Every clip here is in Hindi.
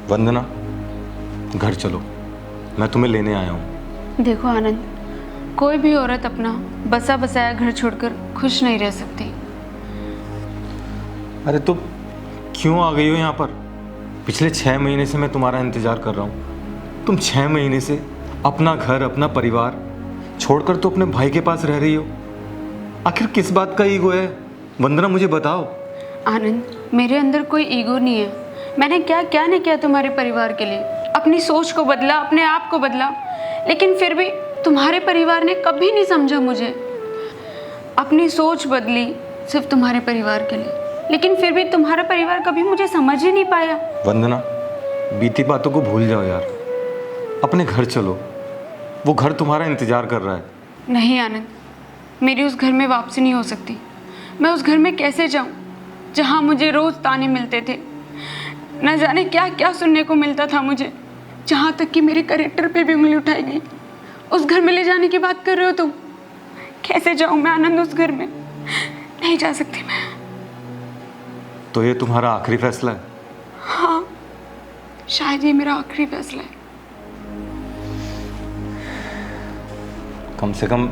वंदना, घर चलो, मैं तुम्हें लेने आया हूँ। देखो आनंद, कोई भी औरत अपना बसा बसाया घर छोड़कर खुश नहीं रह सकती। अरे तो क्यों आ गई हो यहाँ पर? पिछले 6 महीने से मैं तुम्हारा इंतजार कर रहा हूँ। तुम 6 महीने से अपना घर, अपना परिवार छोड़कर तो अपने भाई के पास रह रही हो। आखिर किस बात का ईगो है वंदना, मुझे बताओ। आनंद, मेरे अंदर कोई ईगो नहीं है। मैंने क्या क्या नहीं किया तुम्हारे परिवार के लिए। अपनी सोच को बदला, अपने आप को बदला, लेकिन फिर भी तुम्हारे परिवार ने कभी नहीं समझा मुझे। अपनी सोच बदली सिर्फ तुम्हारे परिवार के लिए, लेकिन फिर भी तुम्हारा परिवार कभी मुझे समझ ही नहीं पाया। वंदना, बीती बातों को भूल जाओ यार, अपने घर चलो, वो घर तुम्हारा इंतजार कर रहा है। नहीं आनंद, मेरी उस घर में वापसी नहीं हो सकती। मैं उस घर में कैसे जाऊं जहां मुझे रोज ताने मिलते थे, न जाने क्या क्या सुनने को मिलता था मुझे, जहां तक कि मेरे कैरेक्टर पे भी उंगली उठाई गई। उस घर में ले जाने की बात कर रहे हो तुम? कैसे जाऊं मैं आनंद उस घर में? नहीं जा सकती मैं। तो ये तुम्हारा आखिरी फैसला है? हाँ, शायद ये मेरा आखिरी फैसला है। कम से कम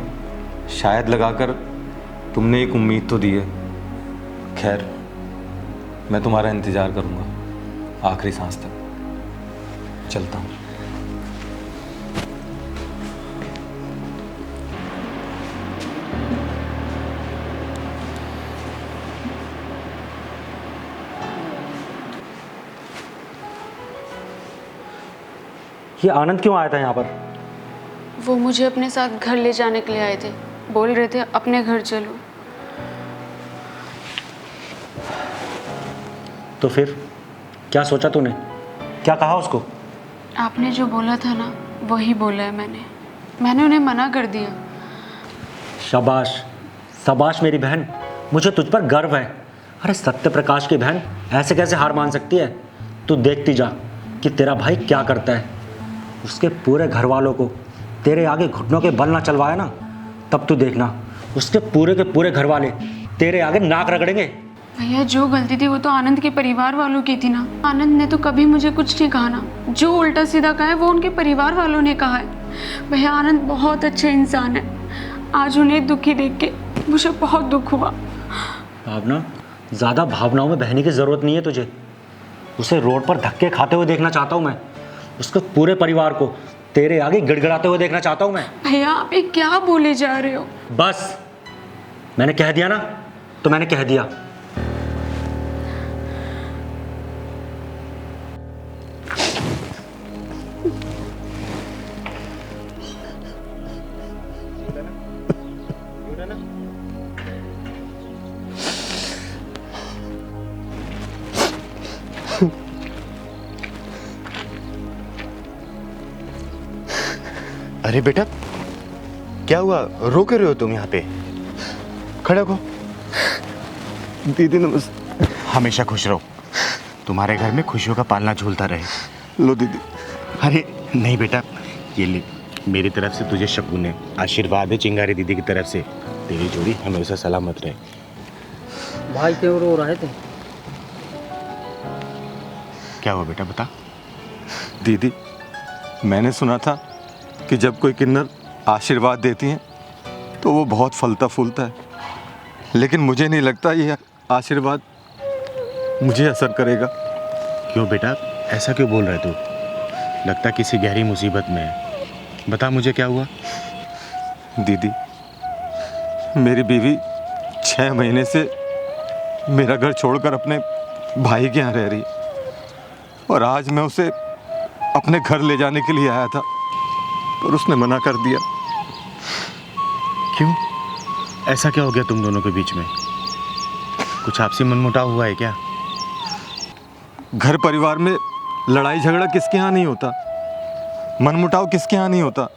शायद लगाकर तुमने एक उम्मीद तो दी है। खैर, मैं तुम्हारा इंतजार करूंगा आखिरी सांस तक। चलता हूँ। ये आनंद क्यों आया था यहाँ पर? वो मुझे अपने साथ घर ले जाने के लिए आए थे। बोल रहे थे अपने घर चलो। तो फिर क्या सोचा तूने? क्या कहा उसको? आपने जो बोला था ना, वही बोला है मैंने उन्हें मना कर दिया। शाबाश, शाबाश मेरी बहन, मुझे तुझ पर गर्व है। अरे सत्य प्रकाश की बहन ऐसे कैसे हार मान सकती है? तू देखती जा कि तेरा भाई क्या करता है। उसके पूरे घर वालों को तेरे आगे घुटनों के बल ना चलवाया ना, तब तू देखना उसके पूरे के पूरे घर वाले तेरे आगे नाक रगड़ेंगे। भैया, जो गलती थी वो तो आनंद के परिवार वालों की थी ना। आनंद ने तो कभी मुझे कुछ नहीं कहा ना। जो उल्टा सीधा कहा है वो उनके परिवार वालों ने कहा है। भैया, आनंद बहुत अच्छे इंसान है। आज उन्हें दुखी देख के मुझे बहुत दुख हुआ। भावना, ज़्यादा भावनाओं में बहने की ज़रूरत नहीं है तुझे। उसे रोड पर धक्के खाते हुए देखना चाहता हूँ मैं। उसके पूरे परिवार को तेरे आगे गिड़गिड़ाते हुए देखना चाहता हूँ मैं। भैया, आप ये क्या बोले जा रहे हो? बस, मैंने कह दिया ना, तो मैंने कह दिया। अरे बेटा, क्या हुआ? रो क्यों रहे हो तुम? यहाँ पे खड़े हो। दीदी नमस्ते। हमेशा खुश रहो, तुम्हारे घर में खुशियों का पालना झूलता रहे। लो दीदी। अरे नहीं बेटा, ये ले, मेरी तरफ से तुझे शगुन है, आशीर्वाद है चिंगारी दीदी की तरफ से। तेरी जोड़ी हमेशा सलामत रहे। भाई क्यों रो रहे थे? क्या हुआ बेटा, बता। दीदी, मैंने सुना था कि जब कोई किन्नर आशीर्वाद देती हैं तो वो बहुत फलता फूलता है, लेकिन मुझे नहीं लगता ये आशीर्वाद मुझे असर करेगा। क्यों बेटा, ऐसा क्यों बोल रहे तू? लगता किसी गहरी मुसीबत में है। बता मुझे क्या हुआ। दीदी, मेरी बीवी 6 महीने से मेरा घर छोड़कर अपने भाई के यहाँ रह रही, और आज मैं उसे अपने घर ले जाने के लिए आया था, पर उसने मना कर दिया। क्यों? ऐसा क्या हो गया तुम दोनों के बीच में? कुछ आपसी मनमुटाव हुआ है क्या? घर परिवार में लड़ाई झगड़ा किसके यहाँ नहीं होता, मनमुटाव किसके यहाँ नहीं होता।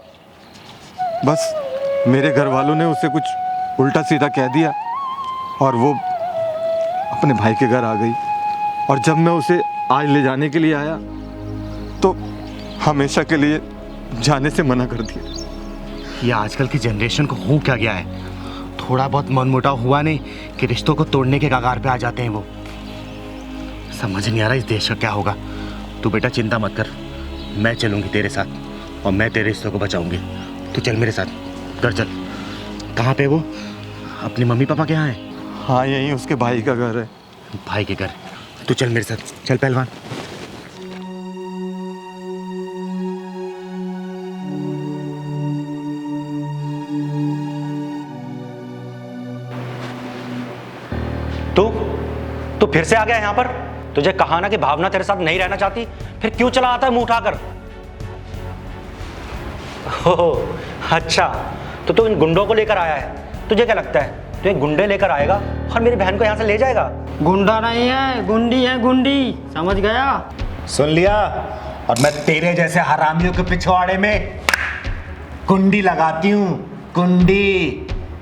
बस मेरे घर वालों ने उसे कुछ उल्टा सीधा कह दिया और वो अपने भाई के घर आ गई। और जब मैं उसे आज ले जाने के लिए आया तो हमेशा के लिए जाने से मना कर दिया। ये आजकल की जनरेशन को हो क्या गया है? थोड़ा बहुत मनमुटाव हुआ नहीं कि रिश्तों को तोड़ने के कगार पे आ जाते हैं वो। समझ नहीं आ रहा इस देश का क्या होगा। तू बेटा चिंता मत कर, मैं चलूंगी तेरे साथ और मैं तेरे रिश्तों को बचाऊंगी। तू चल मेरे साथ, घर चल। कहाँ पे वो? अपनी मम्मी पापा के यहाँ है? हाँ, यहीं उसके भाई का घर है। भाई के घर? तू चल मेरे साथ, चल पहलवान। तू फिर से आ गया यहाँ पर? तुझे कहा ना कि भावना तेरे साथ नहीं रहना चाहती, फिर क्यों चला आता है मुंह उठाकर? ओह अच्छा, तो तू इन गुंडों को लेकर आया है। तुझे क्या लगता है तू एक गुंडे लेकर आएगा और मेरी बहन को यहाँ से ले जाएगा? गुंडा नहीं है, गुंडी है, गुंडी, समझ गया? सुन लिया? और मैं तेरे जैसे हरामियों के पिछवाड़े में कुंडी लगाती हूँ, कुंडी।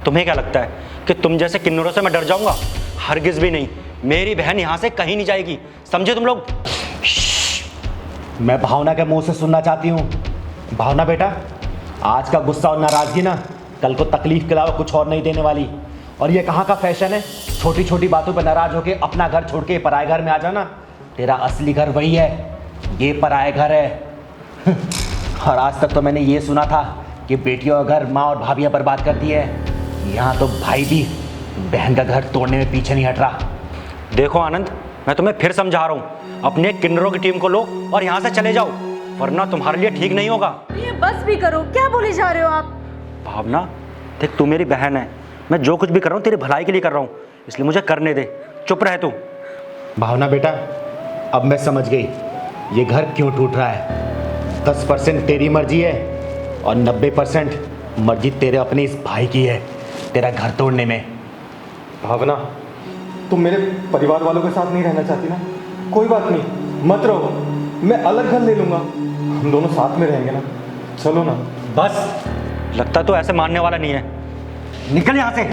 तुम्हें क्या लगता है कि तुम जैसे किन्नरों से मैं डर जाऊंगा? हरगिज भी नहीं। मेरी बहन यहाँ से कहीं नहीं जाएगी, समझे तुम लोग? मैं भावना के मुंह से सुनना चाहती हूँ। भावना बेटा, आज का गुस्सा और नाराजगी ना कल को तकलीफ के अलावा कुछ और नहीं देने वाली। और ये कहाँ का फैशन है, छोटी छोटी बातों पर नाराज होके अपना घर छोड़ के पराए घर में आ जाना? तेरा असली घर वही है, ये पराए घर है। और आज तक तो मैंने ये सुना था कि बेटियों का घर माँ और भाभियाँ बर्बाद करती है। यहाँ तो भाई भी बहन का घर तोड़ने में पीछे नहीं हट रहा। देखो आनंद, मैं तुम्हें फिर समझा रहा हूँ, अपने किन्नरों की टीम को लो और यहाँ से चले जाओ, वरना तुम्हारे लिए ठीक नहीं होगा। ये बस भी करो, क्या बोले जा रहे हो आप? भावना देख, तू मेरी बहन है, मैं जो कुछ भी कर रहा हूँ तेरी भलाई के लिए कर रहा हूँ, इसलिए मुझे करने दे। चुप रह तू। भावना बेटा, अब मैं समझ गई ये घर क्यों टूट रहा है। 10% तेरी मर्जी है और 90% मर्जी तेरे अपने इस भाई की है तेरा घर तोड़ने में। भावना, तुम मेरे परिवार वालों के साथ नहीं रहना चाहती ना? कोई बात नहीं, मत रहो, मैं अलग घर ले लूँगा, हम दोनों साथ में रहेंगे ना। चलो ना। बस, लगता तो ऐसे मानने वाला नहीं है। निकल यहाँ से।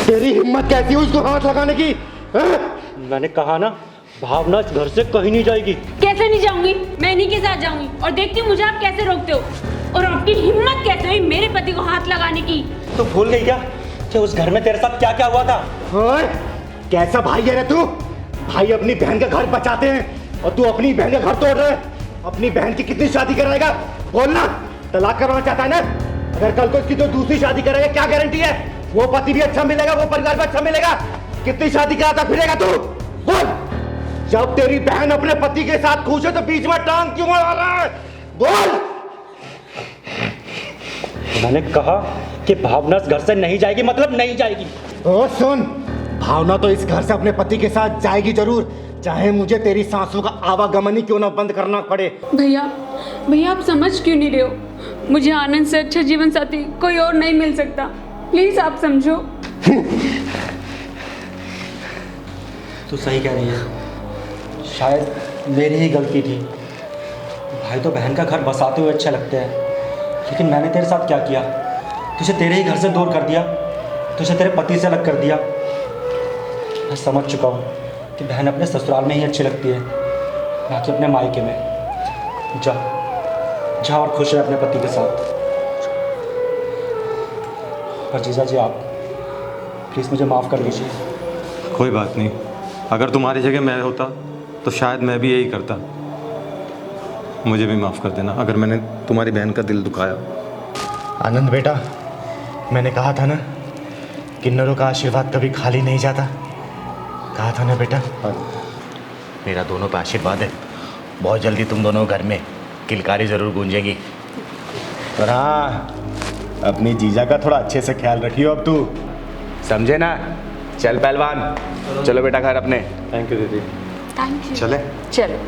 तेरी हिम्मत कैसी हुई उसको हाथ लगाने की? मैंने कहा ना, भावना इस घर से कहीं नहीं जाएगी। कैसे नहीं जाऊंगी? मैं इन्हीं के साथ जाऊंगी और देखती हूँ मुझे आप कैसे रोकते हो। और आपकी हिम्मत कैसे हुई मेरे पति को हाथ लगाने की? तू भूल गई क्या कि उस घर में तेरे साथ क्या क्या हुआ था? ओए, कैसा भाई है रे तू? भाई अपनी बहन का घर बचाते हैं और तू अपनी बहन का घर तोड़ रहा है। अपनी बहन की कितनी शादी कराएगा? बोलना, तलाक करवाना चाहता है ना? अगर कल को इसकी तो दूसरी शादी कराएगा, क्या गारंटी है वो पति भी अच्छा मिलेगा, वो परिवार भी अच्छा मिलेगा? कितनी शादी कराता फिरेगा तू? बोल। जब तेरी बहन अपने पति के साथ खुश है तो बीच में टांग क्यों अड़ा रहा है? बोल। मैंने कहा कि भावना इस घर से नहीं जाएगी, मतलब नहीं जाएगी। ओ सुन, भावना तो इस घर से अपने पति के साथ जाएगी जरूर, चाहे मुझे तेरी सांसों का आवागमन ही क्यों ना बंद करना पड़े। भैया, भैया आप समझ क्यों नहीं रहे हो? मुझे आनंद से अच्छा जीवन साथी कोई और नहीं मिल सकता, प्लीज आप समझो। तू सही कह रही है, शायद मेरी ही गलती थी। भाई तो बहन का घर बसाते हुए अच्छे लगते हैं, लेकिन मैंने तेरे साथ क्या किया? तुझे तेरे ही घर से दूर कर दिया, तुझे तेरे पति से अलग कर दिया। मैं समझ चुका हूँ कि बहन अपने ससुराल में ही अच्छी लगती है, ना कि अपने मायके में। जा जा और खुश रह अपने पति के साथ। पर जीजा जी, आप प्लीज़ मुझे माफ़ कर दीजिए। कोई बात नहीं, अगर तुम्हारी जगह मैं होता तो शायद मैं भी यही करता। मुझे भी माफ़ कर देना अगर मैंने तुम्हारी बहन का दिल दुखाया। आनंद बेटा, मैंने कहा था ना, किन्नरों का आशीर्वाद कभी खाली नहीं जाता। कहा था ना बेटा? मेरा दोनों पे आशीर्वाद है, बहुत जल्दी तुम दोनों घर में किलकारी ज़रूर गूंजेगी। और हाँ, अपनी जीजा का थोड़ा अच्छे से ख्याल रखियो अब तू, समझे ना? चल पहलवान, चलो बेटा घर अपने। थैंक यू दीदी। Thank you. चले। चलो।